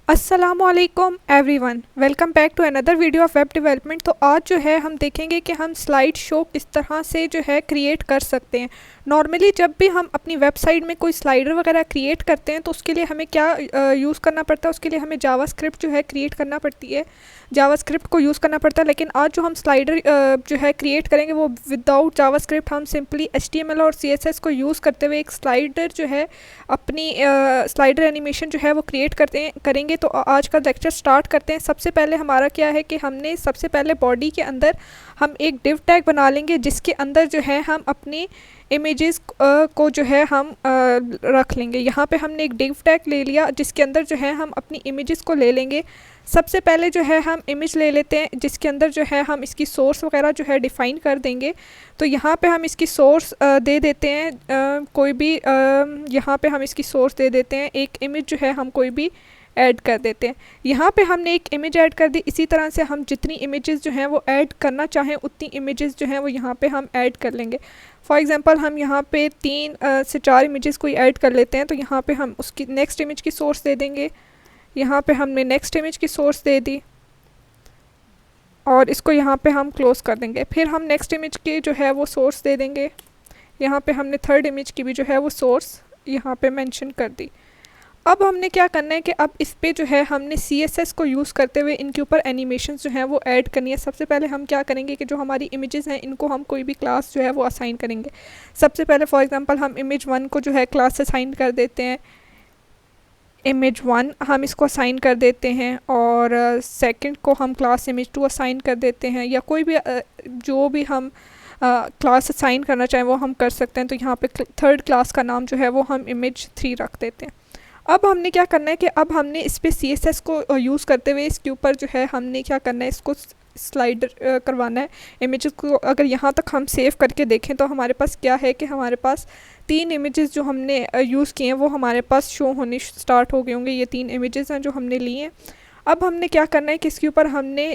अस्सलामुअलैकुम everyone, welcome back to another video of web development. तो आज जो है हम देखेंगे कि हम स्लाइड शो किस तरह से जो है क्रिएट कर सकते हैं। नॉर्मली जब भी हम अपनी वेबसाइट में कोई स्लाइडर वगैरह क्रिएट करते हैं तो उसके लिए हमें क्या यूज़ करना पड़ता है, उसके लिए हमें जावास्क्रिप्ट जो है क्रिएट करना पड़ती है, जावास्क्रिप्ट को यूज़ करना पड़ता है। लेकिन आज जो हम स्लाइडर जो है क्रिएट करेंगे वो विदाउट जावास्क्रिप्ट, हम सिंपली HTML और CSS को यूज़ करते हुए एक स्लाइडर जो है अपनी स्लाइडर एनिमेशन जो है वो क्रिएट करेंगे। तो आज का लेक्चर स्टार्ट करते हैं। सबसे पहले हमारा क्या है कि हमने सबसे पहले बॉडी के अंदर हम एक डिव टैग बना लेंगे जिसके अंदर जो है हम अपनी इमेजेस को जो है हम रख लेंगे। यहाँ पे हमने एक डिव टैग ले लिया जिसके अंदर जो है हम अपनी इमेजेस को ले लेंगे। सबसे पहले जो है हम इमेज ले लेते हैं जिसके अंदर जो है हम इसकी सोर्स वगैरह जो है डिफ़ाइन कर देंगे। तो यहाँ पे हम इसकी सोर्स दे देते हैं कोई भी यहाँ पे हम इसकी सोर्स दे देते हैं, एक इमेज जो है हम कोई भी ऐड कर देते हैं। यहाँ पे हमने एक इमेज ऐड कर दी। इसी तरह से हम जितनी इमेजेस जो हैं वो ऐड करना चाहें उतनी इमेजेस जो हैं वो यहाँ पे हम ऐड कर लेंगे। फॉर एग्जांपल हम यहाँ पे 3 से 4 इमेजेस कोई ऐड कर लेते हैं। तो यहाँ पे हम उसकी नेक्स्ट इमेज की सोर्स दे देंगे। यहाँ पे हमने नेक्स्ट इमेज की सोर्स दे दी और इसको यहाँ पे हम क्लोज़ कर देंगे। फिर हम नेक्स्ट इमेज की जो है वो सोर्स दे देंगे। यहाँ पे हमने थर्ड इमेज की भी जो है वो सोर्स यहाँ पे मेंशन कर दी। अब हमने क्या करना है कि अब इस पे जो है हमने CSS को यूज़ करते हुए इनके ऊपर एनिमेशन जो हैं वो ऐड करनी है। सबसे पहले हम क्या करेंगे कि जो हमारी इमेजेस हैं इनको हम कोई भी क्लास जो है वो असाइन करेंगे। सबसे पहले फॉर एग्जांपल हम इमेज 1 को जो है क्लास असाइन कर देते हैं। इमेज 1 हम इसको असाइन कर देते हैं और सेकंड को हम क्लास इमेज 2 असाइन कर देते हैं, या कोई भी जो भी हम क्लास असाइन करना चाहें वो हम कर सकते हैं। तो यहाँ पे थर्ड क्लास का नाम जो है वो हम इमेज 3 रख देते हैं। अब हमने क्या करना है कि अब हमने इस पे CSS को यूज़ करते हुए इसके ऊपर जो है हमने क्या करना है, इसको स्लाइडर करवाना है इमेजेस को। अगर यहाँ तक हम सेव करके देखें तो हमारे पास क्या है कि हमारे पास 3 इमेजेस जो हमने यूज़ किए हैं वो हमारे पास शो होने स्टार्ट हो गए होंगे। ये 3 इमेजेस हैं जो हमने लिए हैं। अब हमने क्या करना है कि इसके ऊपर हमने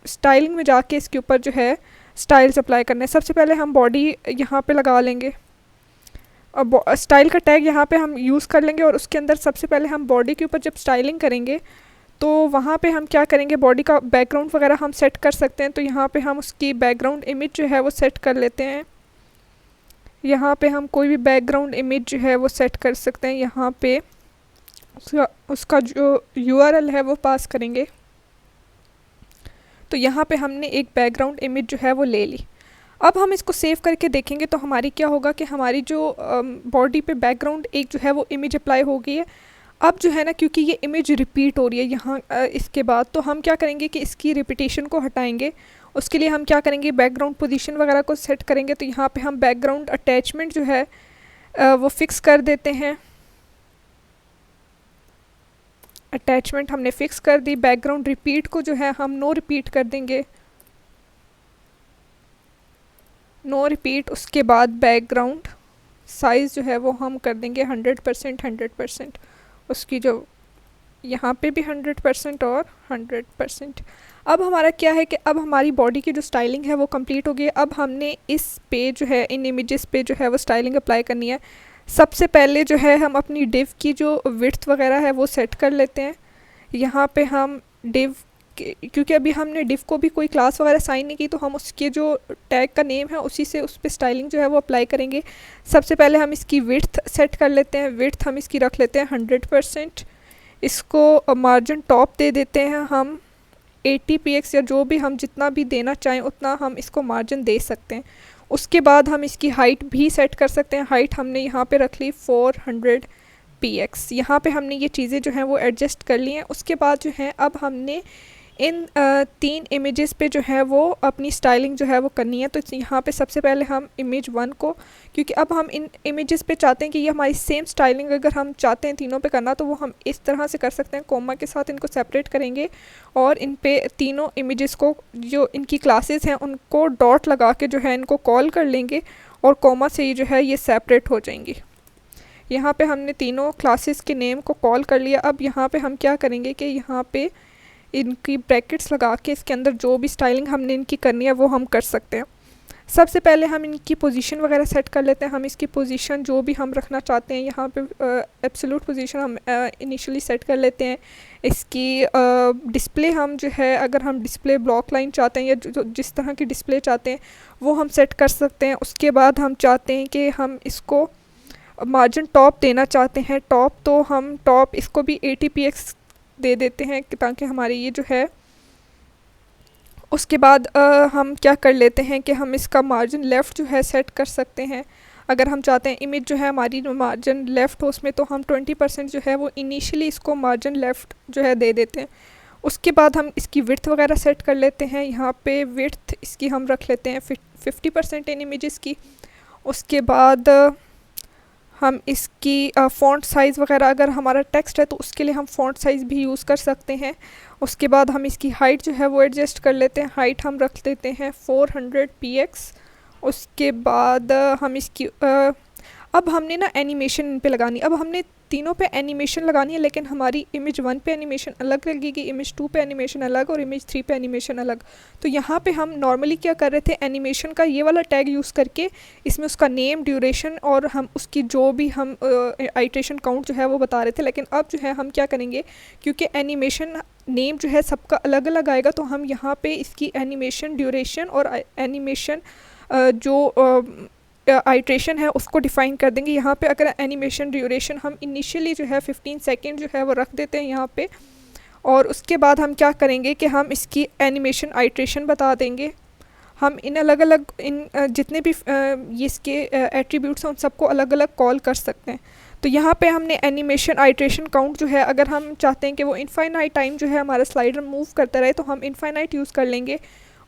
स्टाइलिंग में जाके इसके ऊपर जो है स्टाइल्स अप्लाई करना है। सबसे पहले हम बॉडी यहाँ पे लगा लेंगे और स्टाइल का टैग यहाँ पे हम यूज़ कर लेंगे और उसके अंदर सबसे पहले हम बॉडी के ऊपर जब स्टाइलिंग करेंगे तो वहाँ पे हम क्या करेंगे, बॉडी का बैकग्राउंड वगैरह हम सेट कर सकते हैं। तो यहाँ पे हम उसकी बैकग्राउंड इमेज जो है वो सेट कर लेते हैं। यहाँ पे हम कोई भी बैकग्राउंड इमेज जो है वो सेट कर सकते हैं। यहाँ पे उसका जो URL है वो पास करेंगे। तो यहाँ पे हमने एक बैकग्राउंड इमेज जो है वो ले ली। अब हम इसको सेव करके देखेंगे तो हमारी क्या होगा कि हमारी जो बॉडी पे बैकग्राउंड एक जो है वो इमेज अप्लाई हो गई है। अब जो है ना, क्योंकि ये इमेज रिपीट हो रही है यहाँ इसके बाद, तो हम क्या करेंगे कि इसकी रिपीटेशन को हटाएंगे। उसके लिए हम क्या करेंगे, बैकग्राउंड पोजीशन वगैरह को सेट करेंगे। तो यहाँ पे हम बैकग्राउंड अटैचमेंट जो है वो फिक्स कर देते हैं। अटैचमेंट हमने फिक्स कर दी। बैकग्राउंड रिपीट को जो है हम नो रिपीट कर देंगे, नो रिपीट। उसके बाद बैकग्राउंड साइज़ जो है वो हम कर देंगे 100%, 100%। उसकी जो यहाँ पे भी 100% और 100%। अब हमारा क्या है कि अब हमारी बॉडी की जो स्टाइलिंग है वो कंप्लीट हो गई है। अब हमने इस पे जो है इन इमेजेस पे जो है वो स्टाइलिंग अप्लाई करनी है। सबसे पहले जो है हम अपनी डिव की जो विड्थ वगैरह है वो सेट कर लेते हैं। यहाँ पे हम डिव, क्योंकि अभी हमने डिव को भी कोई क्लास वगैरह साइन नहीं की, तो हम उसके जो टैग का नेम है उसी से उस पर स्टाइलिंग जो है वो अप्लाई करेंगे। सबसे पहले हम इसकी विड्थ सेट कर लेते हैं। विड्थ हम इसकी रख लेते हैं 100%। इसको मार्जिन टॉप दे देते हैं हम 80px, या जो भी हम जितना भी देना चाहें उतना हम इसको मार्जिन दे सकते हैं। उसके बाद हम इसकी हाइट भी सेट कर सकते हैं। हाइट हमने यहाँ पे रख ली 400px। यहाँ पे हमने ये चीज़ें जो हैं वो एडजस्ट कर ली हैं। उसके बाद जो है अब हमने इन 3 इमेजेस पे जो है वो अपनी स्टाइलिंग जो है वो करनी है। तो यहाँ पे सबसे पहले हम इमेज 1 को, क्योंकि अब हम इन इमेजेस पे चाहते हैं कि ये हमारी सेम स्टाइलिंग अगर हम चाहते हैं तीनों पे करना तो वो हम इस तरह से कर सकते हैं। कोमा के साथ इनको सेपरेट करेंगे और इन पे तीनों इमेजेस को, जो इनकी क्लासेस हैं उनको डॉट लगा के जो है इनको कॉल कर लेंगे और कोमा से ये जो है ये सेपरेट हो जाएंगी। यहाँ पे हमने तीनों क्लासेस के नेम को कॉल कर लिया। अब यहाँ पे हम क्या करेंगे कि यहाँ पे इनकी ब्रैकेट्स लगा के इसके अंदर जो भी स्टाइलिंग हमने इनकी करनी है वो हम कर सकते हैं। सबसे पहले हम इनकी पोजीशन वगैरह सेट कर लेते हैं। हम इसकी पोजीशन जो भी हम रखना चाहते हैं यहाँ पे एब्सोल्यूट पोजीशन हम इनिशियली सेट कर लेते हैं। इसकी डिस्प्ले हम जो है, अगर हम डिस्प्ले ब्लॉक लाइन चाहते हैं या जो जिस तरह की डिस्प्ले चाहते हैं वो हम सेट कर सकते हैं। उसके बाद हम चाहते हैं कि हम इसको मार्जिन टॉप देना चाहते हैं, टॉप, तो हम टॉप इसको भी 80px दे देते हैं ताकि हमारी ये जो है। उसके बाद हम क्या कर लेते हैं कि हम इसका मार्जिन लेफ़्ट जो है सेट कर सकते हैं। अगर हम चाहते हैं इमेज जो है हमारी मार्जिन लेफ़्ट हो उसमें, तो हम 20% जो है वो इनिशियली इसको मार्जिन लेफ़्ट जो है दे देते हैं। उसके बाद हम इसकी विड्थ वगैरह सेट कर लेते हैं। यहाँ पे विड्थ इसकी हम रख लेते हैं 50% इन इमेजेस की। उसके बाद हम इसकी फ़ॉन्ट साइज़ वगैरह, अगर हमारा टेक्स्ट है तो उसके लिए हम फ़ॉन्ट साइज़ भी यूज़ कर सकते हैं। उसके बाद हम इसकी हाइट जो है वो एडजस्ट कर लेते हैं। हाइट हम रख देते हैं 400px। उसके बाद हम इसकी अब हमने ना एनिमेशन इन पे लगानी। अब हमने तीनों पे एनिमेशन लगानी है, लेकिन हमारी इमेज 1 पे एनिमेशन अलग लगेगी, इमेज 2 पे एनिमेशन अलग और इमेज 3 पे एनिमेशन अलग। तो यहाँ पे हम नॉर्मली क्या कर रहे थे, एनिमेशन का ये वाला टैग यूज़ करके इसमें उसका नेम, ड्यूरेशन और हम उसकी जो भी हम आइट्रेशन काउंट जो है वो बता रहे थे। लेकिन अब जो है हम क्या करेंगे, क्योंकि एनिमेशन नेम जो है सबका अलग अलग आएगा, तो हम यहाँ पे इसकी एनिमेशन ड्यूरेशन और एनिमेशन जो आइट्रेशन है उसको डिफ़ाइन कर देंगे। यहाँ पे अगर एनिमेशन ड्यूरेशन हम इनिशियली जो है 15 सेकेंड जो है वो रख देते हैं यहाँ पे। और उसके बाद हम क्या करेंगे कि हम इसकी एनिमेशन आइट्रेशन बता देंगे। हम इन अलग अलग जितने भी ये इसके एट्रीब्यूट्स हैं उन सबको अलग अलग कॉल कर सकते हैं। तो यहाँ पे हमने एनिमेशन आइट्रेशन काउंट जो है, अगर हम चाहते हैं कि वो इनफाइनाइट टाइम जो है हमारा स्लाइडर मूव करता रहे तो हम इनफाइनाइट यूज़ कर लेंगे।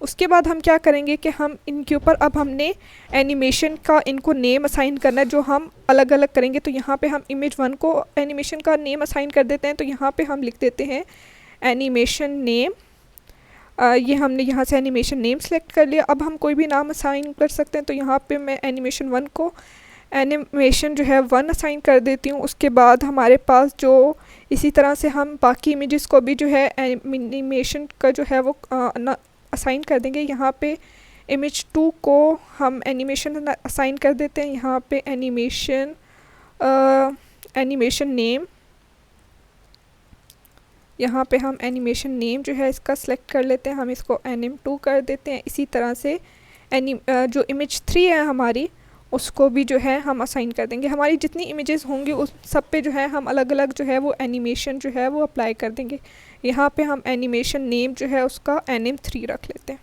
उसके बाद हम क्या करेंगे कि हम इनके ऊपर अब हमने एनिमेशन का इनको नेम असाइन करना है, जो हम अलग अलग करेंगे। तो यहाँ पे हम इमेज 1 को एनिमेशन का नेम असाइन कर देते हैं। तो यहाँ पे हम लिख देते हैं एनिमेशन नेम। ये हमने यहाँ से एनिमेशन नेम सेलेक्ट कर लिया। अब हम कोई भी नाम असाइन कर सकते हैं। तो यहाँ पे मैं एनिमेशन 1 को एनिमेशन जो है 1 असाइन कर देती हूँ। उसके बाद हमारे पास जो इसी तरह से हम बाकी इमेजेस को भी जो है एनिमेशन का जो है वो असाइन कर देंगे। यहाँ पे इमेज 2 को हम एनिमेशन असाइन कर देते हैं। यहाँ पे एनिमेशन नेम, यहाँ पे हम एनिमेशन नेम जो है इसका सिलेक्ट कर लेते हैं। हम इसको NM2 कर देते हैं। इसी तरह से जो इमेज 3 है हमारी उसको भी जो है हम असाइन कर देंगे। हमारी जितनी इमेजेस होंगी उस सब पे जो है हम अलग अलग जो है वो एनिमेशन जो है वो अप्लाई कर देंगे। यहाँ पे हम एनिमेशन नेम जो है उसका NM3 रख लेते हैं।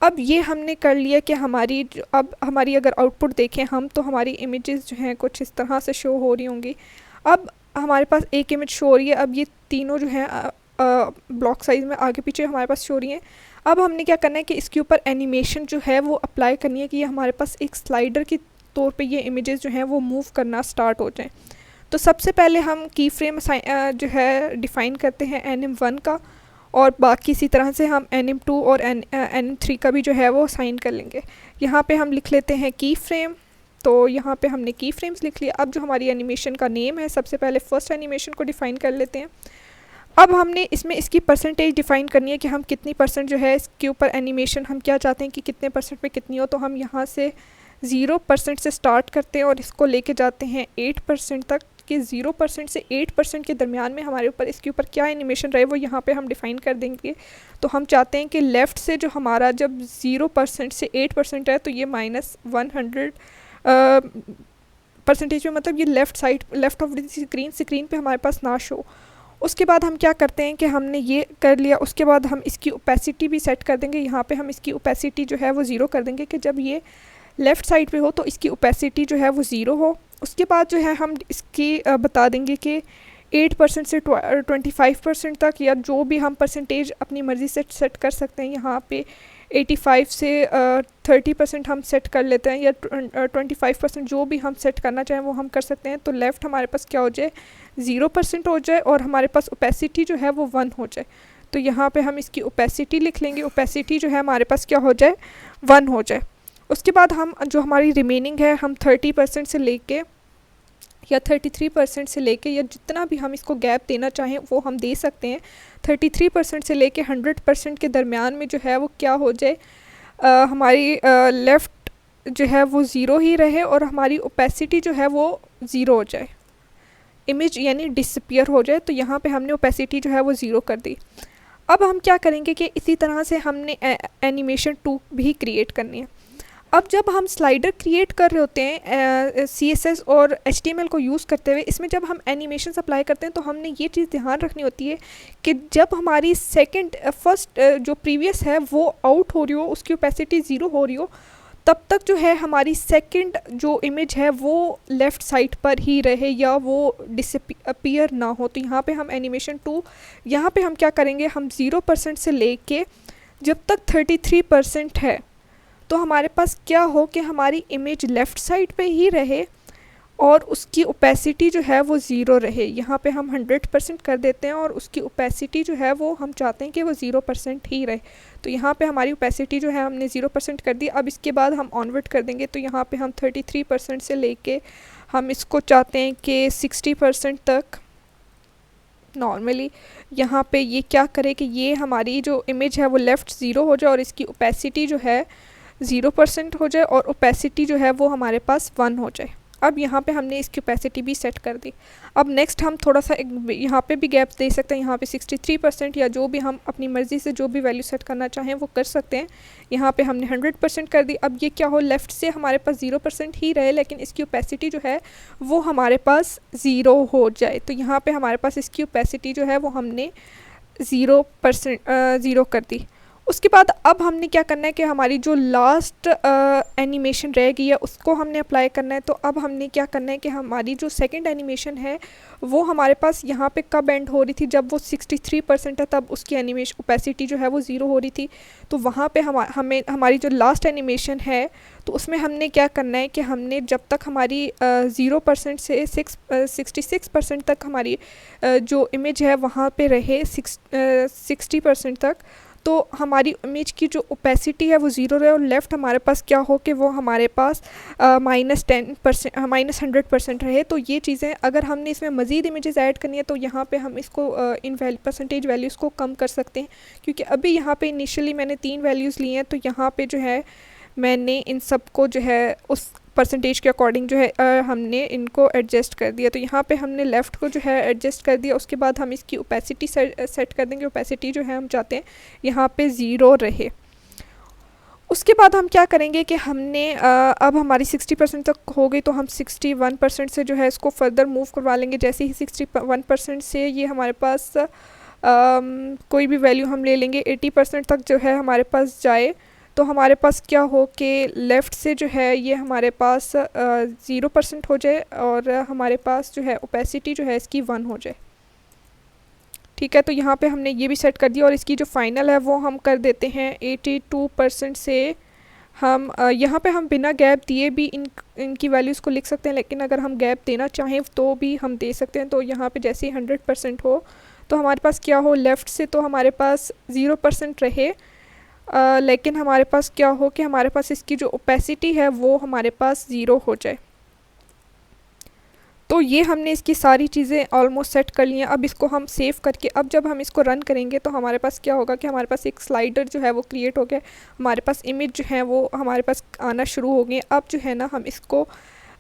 अब ये हमने कर लिया कि अब हमारी अगर आउटपुट देखें हम, तो हमारी इमेजेस जो हैं कुछ इस तरह से शो हो रही होंगी। अब हमारे पास एक इमेज शो हो रही है। अब ये तीनों जो हैं ब्लॉक साइज़ में आगे पीछे हमारे पास शो रही हैं। अब हमने क्या करना है कि इसके ऊपर एनिमेशन जो है वो अप्लाई करनी है कि ये हमारे पास एक स्लाइडर के तौर पे ये इमेजेस जो हैं वो मूव करना स्टार्ट हो जाएं। तो सबसे पहले हम की फ्रेम जो है डिफ़ाइन करते हैं NM1 का, और बाकी इसी तरह से हम NM2 और NM3 का भी जो है वो असाइन कर लेंगे। यहाँ पे हम लिख लेते हैं की फ्रेम। तो यहाँ पे हमने की फ्रेम्स लिख लिया। अब जो हमारी एनिमेशन का नेम है, सबसे पहले फर्स्ट एनिमेशन को डिफ़ाइन कर लेते हैं। अब हमने इसमें इसकी परसेंटेज डिफ़ाइन करनी है कि हम कितनी परसेंट जो है इसके ऊपर एनिमेशन हम क्या चाहते हैं कि कितने परसेंट पे कितनी हो। तो हम यहाँ से 0% से स्टार्ट करते हैं और इसको लेके जाते हैं 8% तक, कि 0% से 8% के दरमियान में हमारे ऊपर इसके ऊपर क्या एनिमेशन रहे वो यहाँ पे हम डिफ़ाइन कर देंगे। तो हम चाहते हैं कि लेफ़्ट से जो हमारा जब 0% से 8% है तो ये -100 परसेंटेज में, मतलब ये लेफ़्ट ऑफ द स्क्रीन पे हमारे पास ना शो। उसके बाद हम क्या करते हैं कि हमने ये कर लिया। उसके बाद हम इसकी ओपेसिटी भी सेट कर देंगे। यहाँ पे हम इसकी ओपेसिटी जो है वो 0 कर देंगे कि जब ये लेफ़्ट साइड पे हो तो इसकी ओपेसिटी जो है वो 0 हो। उसके बाद जो है हम इसकी बता देंगे कि 8% से 25% तक, या जो भी हम परसेंटेज अपनी मर्ज़ी से सेट कर सकते हैं। यहाँ पे 85 से 30% हम सेट कर लेते हैं, या 25% जो भी हम सेट करना चाहें वो हम कर सकते हैं। तो लेफ़्ट हमारे पास क्या हो जाए, 0% हो जाए और हमारे पास ओपेसिटी जो है वो 1 हो जाए। तो यहाँ पे हम इसकी ओपेसिटी लिख लेंगे। ओपेसिटी जो है हमारे पास क्या हो जाए, 1 हो जाए। उसके बाद हम जो हमारी रिमेनिंग है हम 30% से लेके या 33% से लेके, या जितना भी हम इसको गैप देना चाहें वो हम दे सकते हैं। 33% से लेके 100% के दरमियान में जो है वो क्या हो जाए, हमारी लेफ़्ट जो है वो ज़ीरो ही रहे और हमारी ओपेसिटी जो है वो ज़ीरो हो जाए, इमेज यानी डिसअपियर हो जाए। तो यहाँ पे हमने ओपेसिटी जो है वो ज़ीरो कर दी। अब हम क्या करेंगे कि इसी तरह से हमने एनिमेशन 2 भी क्रिएट करनी है। अब जब हम स्लाइडर क्रिएट कर रहे होते हैं CSS और HTML को यूज़ करते हुए, इसमें जब हम एनिमेशन अप्लाई करते हैं तो हमने ये चीज़ ध्यान रखनी होती है कि जब हमारी फर्स्ट जो प्रीवियस है वो आउट हो रही हो, उसकी ओपेसिटी ज़ीरो हो रही हो, तब तक जो है हमारी सेकंड जो इमेज है वो लेफ़्ट साइड पर ही रहे या वो डिसअपियर ना हो। तो यहाँ पे हम एनिमेशन 2 यहाँ पे हम क्या करेंगे, हम 0% से लेके जब तक 33% है तो हमारे पास क्या हो कि हमारी इमेज लेफ़्ट साइड पे ही रहे और उसकी ओपेसिटी जो है वो ज़ीरो रहे। यहाँ पे हम 100% कर देते हैं और उसकी ओपेसिटी जो है वो हम चाहते हैं कि वो 0% ही रहे। तो यहाँ पे हमारी ओपेसिटी जो है हमने 0% कर दी। अब इसके बाद हम ऑनवर्ड कर देंगे, तो यहाँ पे हम 33% से लेके हम इसको चाहते हैं कि 60% तक नॉर्मली यहाँ पे ये क्या करे कि ये हमारी जो इमेज है वो लेफ़्ट ज़ीरो हो जाए और इसकी ओपेसिटी जो है 0% हो जाए और ओपेसिटी जो है वो हमारे पास 1 हो जाए। अब यहाँ पे हमने इसकी ओपेसिटी भी सेट कर दी। अब नेक्स्ट हम थोड़ा सा यहाँ पे भी गैप दे सकते हैं, यहाँ पे 63% या जो भी हम अपनी मर्ज़ी से जो भी वैल्यू सेट करना चाहें वो कर सकते हैं। यहाँ पे हमने 100% कर दी। अब ये क्या हो, लेफ़्ट से हमारे पास 0% ही रहे लेकिन इसकी ओपेसिटी जो है वो हमारे पास 0 हो जाए। तो यहाँ पर हमारे पास इसकी ओपेसिटी जो है वो हमने 0% कर दी। उसके बाद अब हमने क्या करना है कि हमारी जो लास्ट एनिमेशन रह गई है उसको हमने अप्लाई करना है। तो अब हमने क्या करना है कि हमारी जो सेकंड एनिमेशन है वो हमारे पास यहाँ पे कब एंड हो रही थी, जब वो 63% है तब उसकी एनिमेशन ओपेसिटी जो है वो 0 हो रही थी। तो वहाँ पे हमें हमारी जो लास्ट एनिमेशन है तो उसमें हमने क्या करना है कि हमने जब तक हमारी 0% से 66% तक हमारी जो इमेज है वहाँ पे रहे 60% तक, तो हमारी इमेज की जो ओपेसिटी है वो 0 रहे और लेफ़्ट हमारे पास क्या हो कि वो हमारे पास -10% -100% रहे। तो ये चीज़ें अगर हमने इसमें मज़ीद इमेजेस ऐड करनी है तो यहाँ पे हम इसको इन परसेंटेज वैल्यूज़ को कम कर सकते हैं, क्योंकि अभी यहाँ पे इनिशियली मैंने 3 वैल्यूज़ ली हैं। तो यहाँ पे जो है मैंने इन सब को जो है उस परसेंटेज के अकॉर्डिंग जो है हमने इनको एडजस्ट कर दिया। तो यहाँ पे हमने लेफ़्ट को जो है एडजस्ट कर दिया। उसके बाद हम इसकी ओपेसिटी सेट कर देंगे। ओपेसिटी जो है हम चाहते हैं यहाँ पे 0 रहे। उसके बाद हम क्या करेंगे कि हमने अब हमारी 60% तक हो गई तो हम 61% से जो है इसको फर्दर मूव करवा लेंगे। जैसे ही 61% से ये हमारे पास कोई भी वैल्यू हम ले लेंगे 80% तक जो है हमारे पास जाए, तो हमारे पास क्या हो कि लेफ़्ट से जो है ये हमारे पास 0% हो जाए और हमारे पास जो है ओपेसिटी जो है इसकी 1 हो जाए। ठीक है, तो यहाँ पे हमने ये भी सेट कर दिया और इसकी जो फ़ाइनल है वो हम कर देते हैं 82% से। हम यहाँ पे हम बिना गैप दिए भी इनकी वैल्यूज़ को लिख सकते हैं, लेकिन अगर हम गैप देना चाहें तो भी हम दे सकते हैं। तो यहाँ पे जैसे ही 100% हो तो हमारे पास क्या हो, लेफ़्ट से तो हमारे पास 0% रहे लेकिन हमारे पास क्या हो कि हमारे पास इसकी जो ओपेसिटी है वो हमारे पास 0 हो जाए। तो ये हमने इसकी सारी चीज़ें ऑलमोस्ट सेट कर ली हैं। अब इसको हम सेव करके अब जब हम इसको रन करेंगे तो हमारे पास क्या होगा कि हमारे पास एक स्लाइडर जो है वो क्रिएट हो गया, हमारे पास इमेज जो है वो हमारे पास आना शुरू हो गई। अब जो है ना हम इसको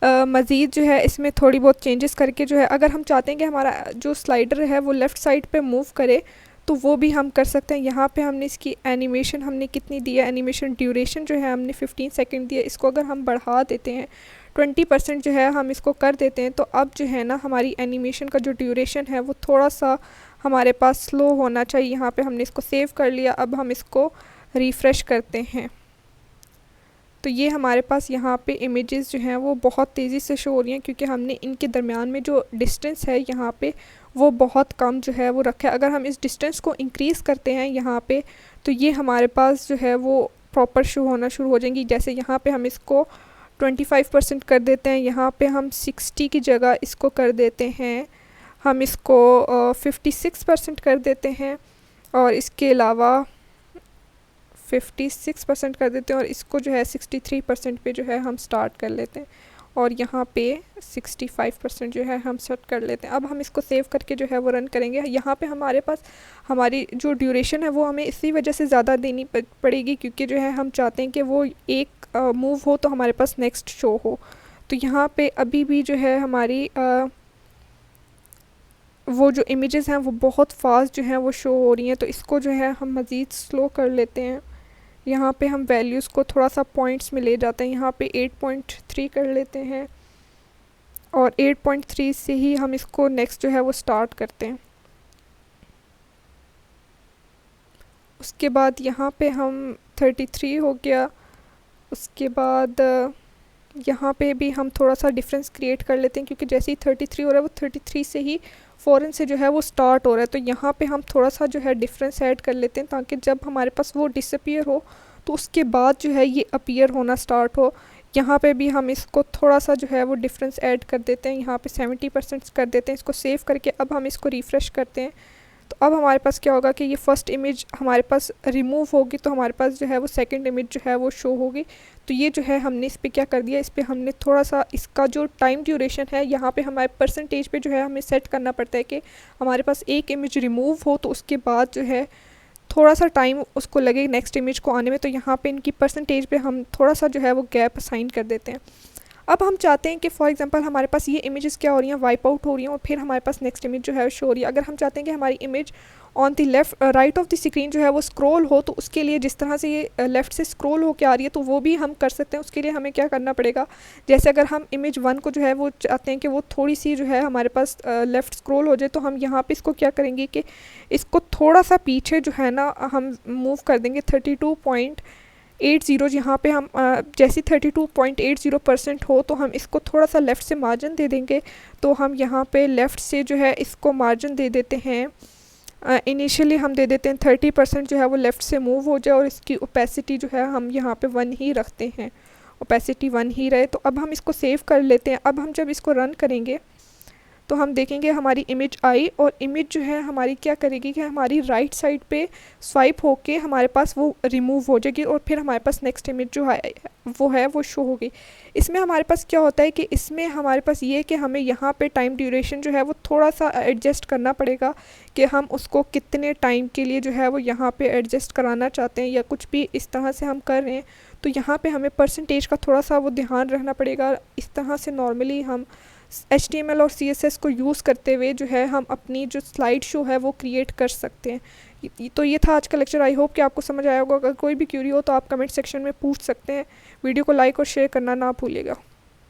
मज़ीद जो है इसमें थोड़ी बहुत चेंजेस करके जो है अगर हम चाहते हैं कि हमारा जो स्लाइडर है वो लेफ़्ट साइड पे मूव करे तो वो भी हम कर सकते हैं। यहाँ पे हमने इसकी एनिमेशन हमने कितनी दी है, एनिमेशन ड्यूरेशन जो है हमने 15 सेकंड दिया। इसको अगर हम बढ़ा देते हैं 20% जो है हम इसको कर देते हैं, तो अब जो है ना हमारी एनिमेशन का जो ड्यूरेशन है वो थोड़ा सा हमारे पास स्लो होना चाहिए। यहाँ पे हमने इसको सेव कर लिया। अब हम इसको रिफ़्रेश करते हैं तो ये हमारे पास यहाँ पे इमेजेस जो हैं वो बहुत तेज़ी से शो हो रही हैं, क्योंकि हमने इनके दरमियान में जो डिस्टेंस है यहाँ पे वो बहुत कम जो है वो रखा है। अगर हम इस डिस्टेंस को इंक्रीज़ करते हैं यहाँ पे तो ये हमारे पास जो है वो प्रॉपर शो होना शुरू हो जाएंगी। जैसे यहाँ पे हम इसको 25% कर देते हैं, यहाँ पे हम 60 की जगह इसको कर देते हैं, हम इसको 56% कर देते हैं और इसके अलावा 56% कर देते हैं और इसको जो है 63% पे जो है हम स्टार्ट कर लेते हैं। और यहाँ पे 65% जो है हम सेट कर लेते हैं। अब हम इसको सेव करके जो है वो रन करेंगे। यहाँ पे हमारे पास हमारी जो ड्यूरेशन है वो हमें इसी वजह से ज़्यादा देनी पड़ेगी, क्योंकि जो है हम चाहते हैं कि वो एक मूव हो तो हमारे पास नेक्स्ट शो हो। तो यहाँ पे अभी भी जो है हमारी वो जो इमेजेस हैं वो बहुत फास्ट जो हैं वो शो हो रही हैं। तो इसको जो है हम मज़ीद स्लो कर लेते हैं। यहाँ पे हम वैल्यूज़ को थोड़ा सा पॉइंट्स में ले जाते हैं। यहाँ पे 8.3 कर लेते हैं और 8.3 से ही हम इसको नेक्स्ट जो है वो स्टार्ट करते हैं। उसके बाद यहाँ पे हम 33 हो गया। उसके बाद यहाँ पे भी हम थोड़ा सा डिफरेंस क्रिएट कर लेते हैं, क्योंकि जैसे ही 33 हो रहा है वो 33 से ही फ़ौरन से जो है वो स्टार्ट हो रहा है। तो यहाँ पे हम थोड़ा सा जो है डिफरेंस ऐड कर लेते हैं, ताकि जब हमारे पास वो डिसअपीयर हो तो उसके बाद जो है ये अपीयर होना स्टार्ट हो। यहाँ पे भी हम इसको थोड़ा सा जो है वो डिफरेंस ऐड कर देते हैं। यहाँ पे 70% कर देते हैं। इसको सेव करके अब हम इसको रिफ़्रेश करते हैं। तो अब हमारे पास क्या होगा कि ये फ़र्स्ट इमेज हमारे पास रिमूव होगी, तो हमारे पास जो है वो सेकंड इमेज जो है वो शो होगी। तो ये जो है हमने इस पे क्या कर दिया, इस पे हमने थोड़ा सा इसका जो टाइम ड्यूरेशन है यहाँ पे हमारे परसेंटेज पे जो है हमें सेट करना पड़ता है कि हमारे पास एक इमेज रिमूव हो तो उसके बाद जो है थोड़ा सा टाइम उसको लगे नेक्स्ट इमेज को आने में। तो यहाँ पे इनकी परसेंटेज पे हम थोड़ा सा जो है वो गैप असाइन कर देते हैं। अब हम चाहते हैं कि फॉर एग्जांपल हमारे पास ये इमेजेस क्या हो रही हैं, वाइप आउट हो रही हैं और फिर हमारे पास नेक्स्ट इमेज जो है शो हो रही है। अगर हम चाहते हैं कि हमारी image on the left right of the screen जो है वो स्क्रॉल हो, तो उसके लिए जिस तरह से ये लेफ़्ट से स्क्रॉल होकर आ रही है तो वो भी हम कर सकते हैं। उसके लिए हमें क्या करना पड़ेगा, जैसे अगर हम इमेज 1 को जो है वो चाहते हैं कि वो थोड़ी सी जो है हमारे पास लेफ़्ट स्क्रॉल हो जाए, तो हम यहाँ पे इसको क्या करेंगे कि इसको थोड़ा सा पीछे जो है ना हम मूव कर देंगे 32.80। यहाँ पे हम जैसे 32.80% हो तो हम इसको थोड़ा सा लेफ़्ट से मार्जिन दे देंगे। तो हम यहाँ पे लेफ़्ट से जो है इसको मार्जिन दे देते हैं। इनिशियली हम दे देते हैं 30% जो है वो लेफ़्ट से मूव हो जाए, और इसकी ओपेसिटी जो है हम यहाँ पे 1 ही रखते हैं, ओपेसिटी 1 ही रहे। तो अब हम इसको सेव कर लेते हैं। अब हम जब इसको रन करेंगे तो हम देखेंगे हमारी इमेज आई, और इमेज जो है हमारी क्या करेगी कि हमारी राइट साइड पे स्वाइप होके हमारे पास वो रिमूव हो जाएगी, और फिर हमारे पास नेक्स्ट इमेज जो है वो शो होगी। इसमें हमारे पास क्या होता है कि इसमें हमारे पास ये कि हमें यहाँ पे टाइम ड्यूरेशन जो है वो थोड़ा सा एडजस्ट करना पड़ेगा कि हम उसको कितने टाइम के लिए जो है वो यहाँ पे एडजस्ट कराना चाहते हैं, या कुछ भी इस तरह से हम कर रहे हैं। तो यहाँ पे हमें परसेंटेज का थोड़ा सा वो ध्यान रखना पड़ेगा। इस तरह से नॉर्मली हम HTML और CSS को यूज़ करते हुए जो है हम अपनी जो स्लाइड शो है वो क्रिएट कर सकते हैं। तो ये था आज का लेक्चर। आई होप कि आपको समझ आया होगा। अगर कोई भी क्यूरी हो तो आप कमेंट सेक्शन में पूछ सकते हैं। वीडियो को लाइक और शेयर करना ना भूलिएगा।